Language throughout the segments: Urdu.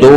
2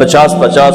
50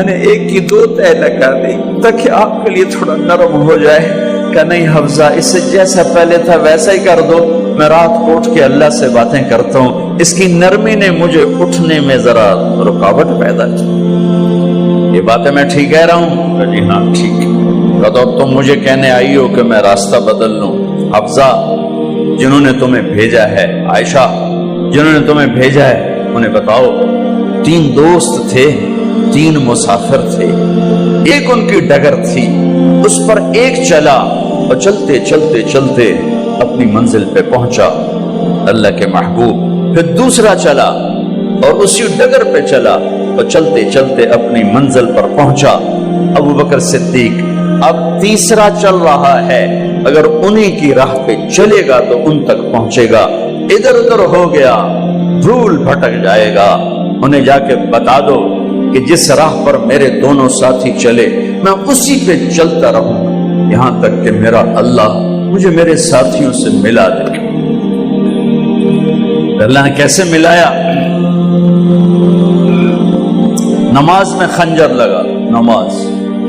میں نے ایک کی 2 تہ لگا دی تاکہ آپ کے لیے تھوڑا نرم ہو جائے. کہ نہیں حفظہ، اسے جیسا پہلے تھا ویسا ہی کر دو، میں رات کو اٹھ کے اللہ سے باتیں کرتا ہوں. اس کی نرمی نے مجھے اٹھنے میں ذرا رکاوٹ پیدا کی. یہ باتیں میں ٹھیک کہہ رہا ہوں؟ کہ جی ہاں ٹھیک. تو تم مجھے کہنے آئی ہو کہ میں راستہ بدل لوں. حفظہ، جنہوں نے تمہیں بھیجا ہے، عائشہ جنہوں نے تمہیں بھیجا ہے، انہیں بتاؤ. 3 دوست تھے، 3 مسافر تھے، ایک ان کی ڈگر تھی، اس پر ایک چلا اور چلتے چلتے چلتے اپنی منزل پہ پہنچا اللہ کے محبوب. پھر دوسرا چلا اور اسی ڈگر پہ چلا اور چلتے چلتے اپنی منزل پر پہنچا ابو بکر صدیق. اب تیسرا چل رہا ہے، اگر انہی کی راہ پہ چلے گا تو ان تک پہنچے گا. ادھر ادھر ہو گیا، بھول بھٹک جائے گا. انہیں جا کے بتا دو کہ جس راہ پر میرے دونوں ساتھی چلے میں اسی پہ چلتا رہوں یہاں تک کہ میرا اللہ مجھے میرے ساتھیوں سے ملا دے. اللہ نے کیسے ملایا؟ نماز میں خنجر لگا، نماز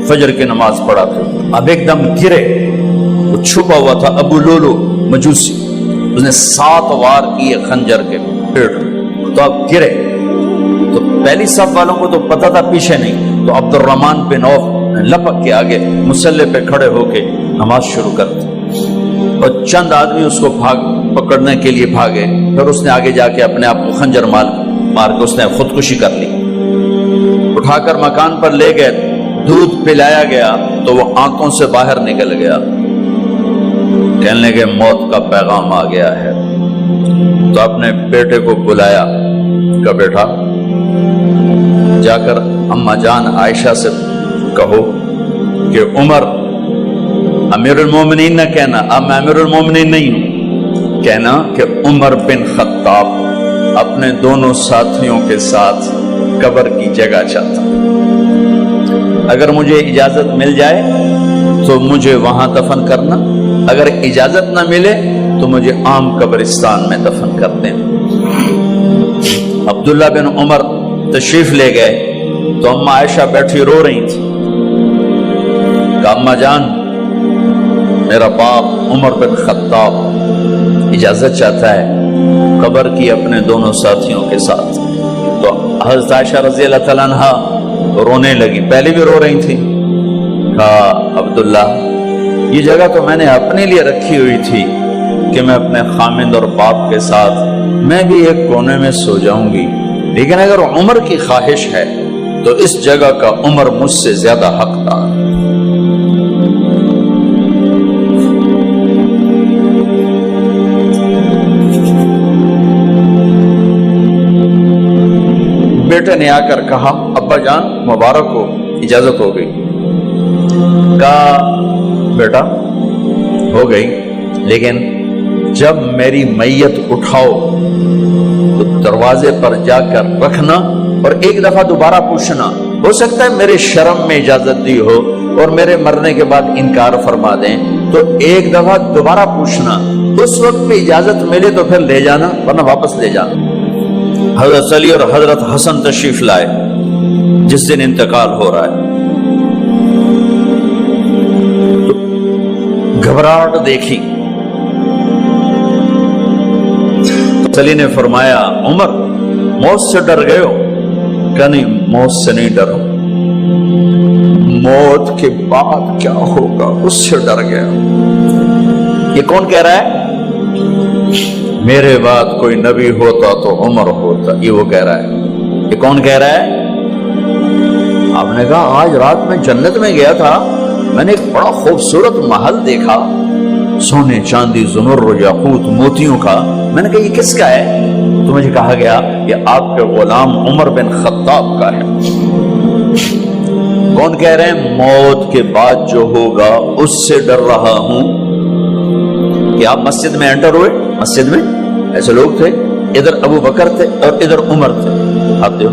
فجر کی نماز پڑھا تھا. اب ایک دم گرے، وہ چھپا ہوا تھا ابو لولو مجوسی، اس نے 7 وار کیے خنجر کے پیٹ میں. تو اب گرے تو پہلی صف والوں کو تو پتہ تھا، پیچھے نہیں. تو عبد الرحمن بن عوف لپک کے آگے مصلی پہ کھڑے ہو کے نماز شروع کر دی. اور چند آدمی اس کو پکڑنے کے لیے بھاگے. پھر اس نے آگے جا کے اپنے آپ کو خنجر مار کے اس نے خودکشی کر لی. اٹھا کر مکان پر لے گئے، دودھ پلایا گیا تو وہ آنکھوں سے باہر نکل گیا. کہنے لگے موت کا پیغام آ گیا ہے. تو اپنے بیٹے کو بلایا کہ بیٹا جا کر اما جان عائشہ سے کہو کہ عمر، امیر المومنین نہ کہنا، اب میں امیر المومنین نہیں ہوں، کہنا کہ عمر بن خطاب اپنے دونوں ساتھیوں کے ساتھ قبر کی جگہ چاہتا. اگر مجھے اجازت مل جائے تو مجھے وہاں دفن کرنا، اگر اجازت نہ ملے تو مجھے عام قبرستان میں دفن کر دیں. عبداللہ بن عمر تشریف لے گئے تو اما عائشہ بیٹھی رو رہی تھی. کہ اما جان، میرا باپ عمر بن خطاب اجازت چاہتا ہے قبر کی اپنے دونوں ساتھیوں کے ساتھ. تو حضرت عائشہ رضی اللہ تعالیٰ عنہا رونے لگی، پہلے بھی رو رہی تھی. کہا عبداللہ، یہ جگہ تو میں نے اپنے لیے رکھی ہوئی تھی کہ میں اپنے خامند اور باپ کے ساتھ میں بھی ایک کونے میں سو جاؤں گی، لیکن اگر عمر کی خواہش ہے تو اس جگہ کا عمر مجھ سے زیادہ حقدار. بیٹے نے آ کر کہا ابا جان مبارک ہو، اجازت ہو گئی. کہا بیٹا ہو گئی، لیکن جب میری میت اٹھاؤ تو دروازے پر جا کر رکھنا اور ایک دفعہ دوبارہ پوچھنا. ہو سکتا ہے میرے شرم میں اجازت دی ہو اور میرے مرنے کے بعد انکار فرما دیں، تو ایک دفعہ دوبارہ پوچھنا. اس وقت پہ اجازت ملے تو پھر لے جانا، ورنہ واپس لے جانا. حضرت علی اور حضرت حسن تشریف لائے جس دن انتقال ہو رہا ہے. گھبراہٹ دیکھی. علی نے فرمایا عمر موت سے ڈر گئے ہو؟ کہ نہیں، موت سے نہیں ڈرو، موت کے بعد کیا ہوگا اس سے ڈر گیا. یہ کون کہہ رہا ہے؟ میرے بعد کوئی نبی ہوتا تو عمر ہوتا، یہ وہ کہہ رہا ہے. یہ کون کہہ رہا ہے؟ آپ نے کہا آج رات میں جنت میں گیا تھا، میں نے ایک بڑا خوبصورت محل دیکھا، سونے چاندی زمرد یاقوت موتیوں کا. میں نے کہا یہ کس کا ہے؟ تو مجھے کہا گیا یہ آپ کے غلام عمر بن خطاب کا ہے. کون کہہ رہے ہیں؟ موت کے بعد جو ہوگا اس سے ڈر رہا ہوں. کہ آپ مسجد میں انٹر ہوئے، مسجد میں ایسے لوگ تھے، ادھر ابو بکر تھے اور ادھر عمر تھے. ہاتھ دیو.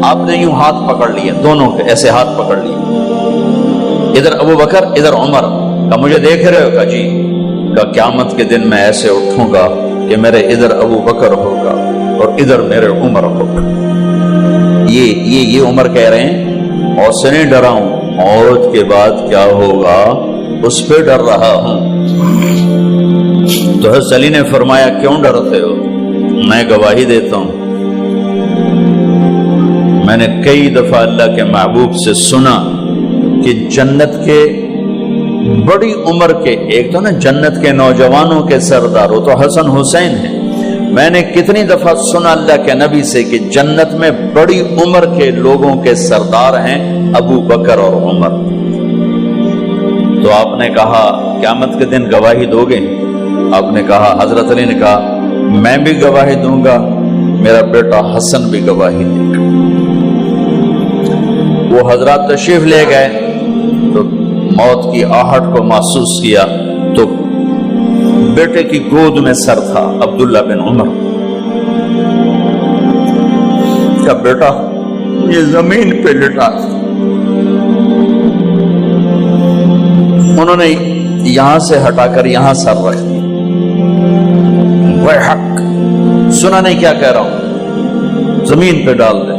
آپ نے یوں ہاتھ پکڑ لیے، دونوں کے ایسے ہاتھ پکڑ لیے، ادھر ابو بکر ادھر عمر. کہ مجھے دیکھ رہے ہو؟ کہ جی. کہ قیامت کے دن میں ایسے اٹھوں گا کہ میرے ادھر ابو بکر ہوگا اور ادھر میرے عمر ہوگا. یہ عمر کہہ رہے ہیں اور سے نہیں ڈرا ہوں، موت کے بعد کیا ہوگا اس پہ ڈر رہا ہوں۔ تو حضرت علی نے فرمایا کیوں ڈرتے ہو؟ میں گواہی دیتا ہوں، میں نے کئی دفعہ اللہ کے محبوب سے سنا کہ جنت کے بڑی عمر کے، ایک تو نا جنت کے نوجوانوں کے سردار وہ تو حسن حسین ہیں، میں نے کتنی دفعہ سنا اللہ کے نبی سے کہ جنت میں بڑی عمر کے لوگوں کے سردار ہیں ابو بکر اور عمر۔ تو آپ نے کہا قیامت کے دن گواہی دو گے؟ آپ نے کہا، حضرت علی نے کہا میں بھی گواہی دوں گا، میرا بیٹا حسن بھی گواہی دے گا۔ وہ حضرات تشریف لے گئے تو موت کی آہٹ کو محسوس کیا تو بیٹے کی گود میں سر تھا عبداللہ بن عمر۔ کیا بیٹا یہ زمین پہ لٹا تھا، انہوں نے یہاں سے ہٹا کر یہاں سر رکھ دیا۔ وہ حق سنا نہیں کیا کہہ رہا ہوں، زمین پہ ڈال دے۔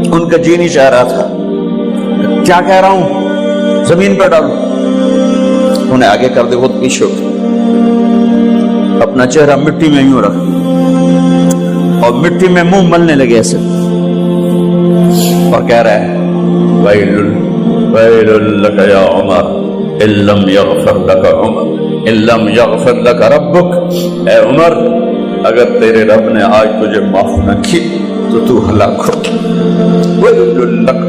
ان کا جی نہیں چاہ رہا تھا، کیا کہہ رہا ہوں، زمین پہ ڈالو۔ انہیں آگے کر دے، خود پیچھے اٹھ، اپنا چہرہ مٹی میں یوں رکھ اور مٹی میں منہ ملنے لگے ایسے، اور کہہ رہا ہے ویل لک یا عمر ان لم یغفر لک عمر ان لم یغفر لک ربک، اے عمر اگر تیرے رب نے آج تجھے معاف نہ کی تو ہلاک ہو۔ ویل لک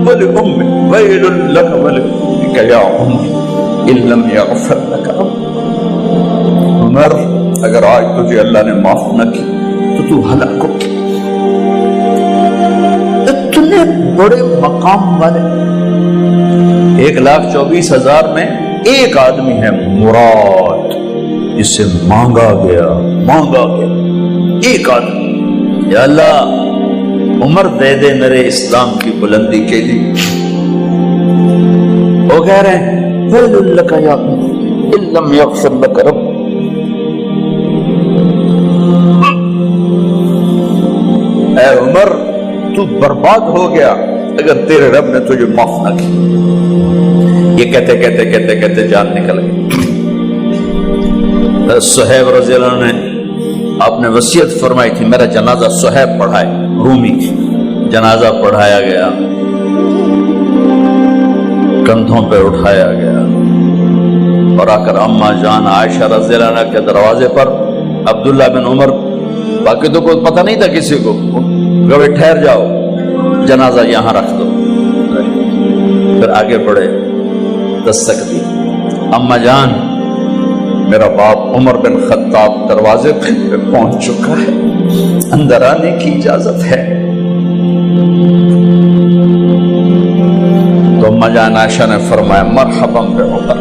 ولأمک ویل لک ولأمک یا عمر ان لم یغفر لک ربک، عمر اگر آج تجھے اللہ نے معاف نہ کی تو ہلاک ہو۔ اتنے بڑے مقام والے 1,24,000 میں ایک آدمی ہے مراد، جسے مانگا گیا ایک آدمی، یا اللہ عمر دے دے میرے اسلام کی بلندی کے لیے۔ وہ کہہ رہے ہیں ویل لک یا عمر ان لم یغفر لک رب، اے عمر تو برباد ہو گیا اگر تیرے رب نے تجھے معاف نہ کی۔ یہ کہتے جان نکل گئی۔ صہیب رضی اللہ عنہ نے آپ نے وصیت فرمائی تھی میرا جنازہ صہیب پڑھائے، رومی جنازہ پڑھایا گیا، کندھوں پہ اٹھایا گیا اور آ کر اماں جان عائشہ رضی اللہ عنہ کے دروازے پر عبداللہ بن عمر، باقی تو کوئی پتہ نہیں تھا کسی کو، گوے ٹھہر جاؤ جنازہ یہاں رکھ دو، پھر آگے بڑھے، دستک دی، اماں جان میرا باپ عمر بن خطاب دروازے پہ پہنچ چکا ہے، اندر آنے کی اجازت ہے۔ تو اماں جان عائشہ نے فرمایا مرحبا بعمر،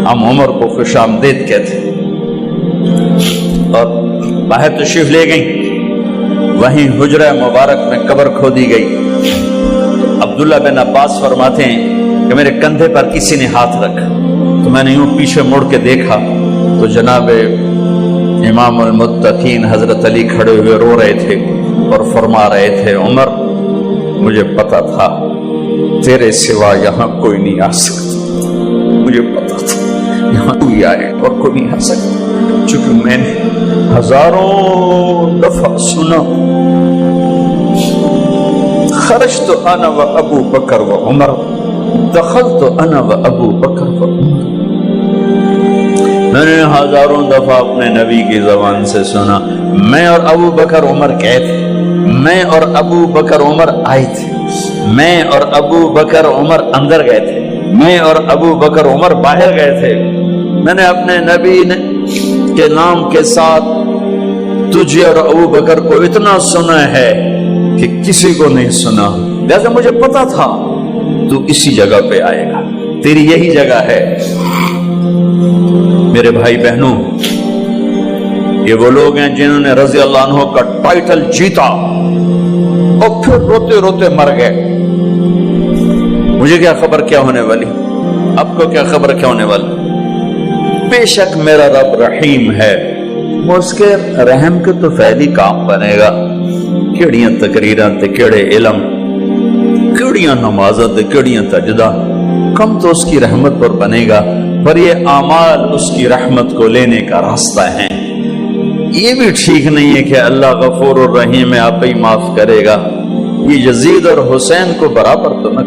ہم عمر کو خوش آمدید کہتے اور باہر تشریف لے گئیں۔ وہیں حجرہ مبارک میں قبر کھودی گئی۔ عبداللہ بن عباس فرماتے ہیں کہ میرے کندھے پر کسی نے ہاتھ رکھا تو میں نے یوں پیچھے مڑ کے دیکھا تو جناب امام المتقین حضرت علی کھڑے ہوئے رو رہے تھے اور فرما رہے تھے عمر مجھے پتا تھا تیرے سوا یہاں کوئی نہیں آ سکتا، مجھے پتا تھا یہاں کوئی آئے اور کوئی نہیں آ سکتا، چونکہ میں نے ہزاروں دفعہ سنا خرجت انا و ابو بکر و عمر دخلت انا و ابو بکر و عمر، میں نے ہزاروں دفعہ اپنے نبی کی زبان سے سنا میں اور ابو بکر عمر گئے تھے، میں اور ابو بکر عمر آئے تھے، میں اور ابو بکر عمر اندر گئے تھے، میں اور ابو بکر عمر باہر گئے تھے، میں نے اپنے نبی کے نام کے ساتھ تجھے اور ابو بکر کو اتنا سنا ہے کہ کسی کو نہیں سنا، لہذا مجھے پتا تھا تو اسی جگہ پہ آئے گا، تیری یہی جگہ ہے۔ میرے بھائی بہنوں، یہ وہ لوگ ہیں جنہوں نے رضی اللہ عنہ کا ٹائٹل جیتا اور پھر روتے روتے مر گئے۔ مجھے کیا خبر کیا ہونے والی، آپ کو کیا خبر کیا ہونے والی؟ بے شک میرا رب رحیم ہے، وہ اس کے رحم کے تو فعلی کام بنے گا، کیڑیاں تقریراں تے کیڑے علم، کیڑیاں نمازاں تے کیڑیاں سجدہ، کم تو اس کی رحمت پر بنے گا، پر یہ اعمال اس کی رحمت کو لینے کا راستہ ہے۔ یہ بھی ٹھیک نہیں ہے کہ اللہ غفور الرحیم ہے، آپ ہی معاف کرے گا، یہ یزید اور حسین کو برابر تو نہ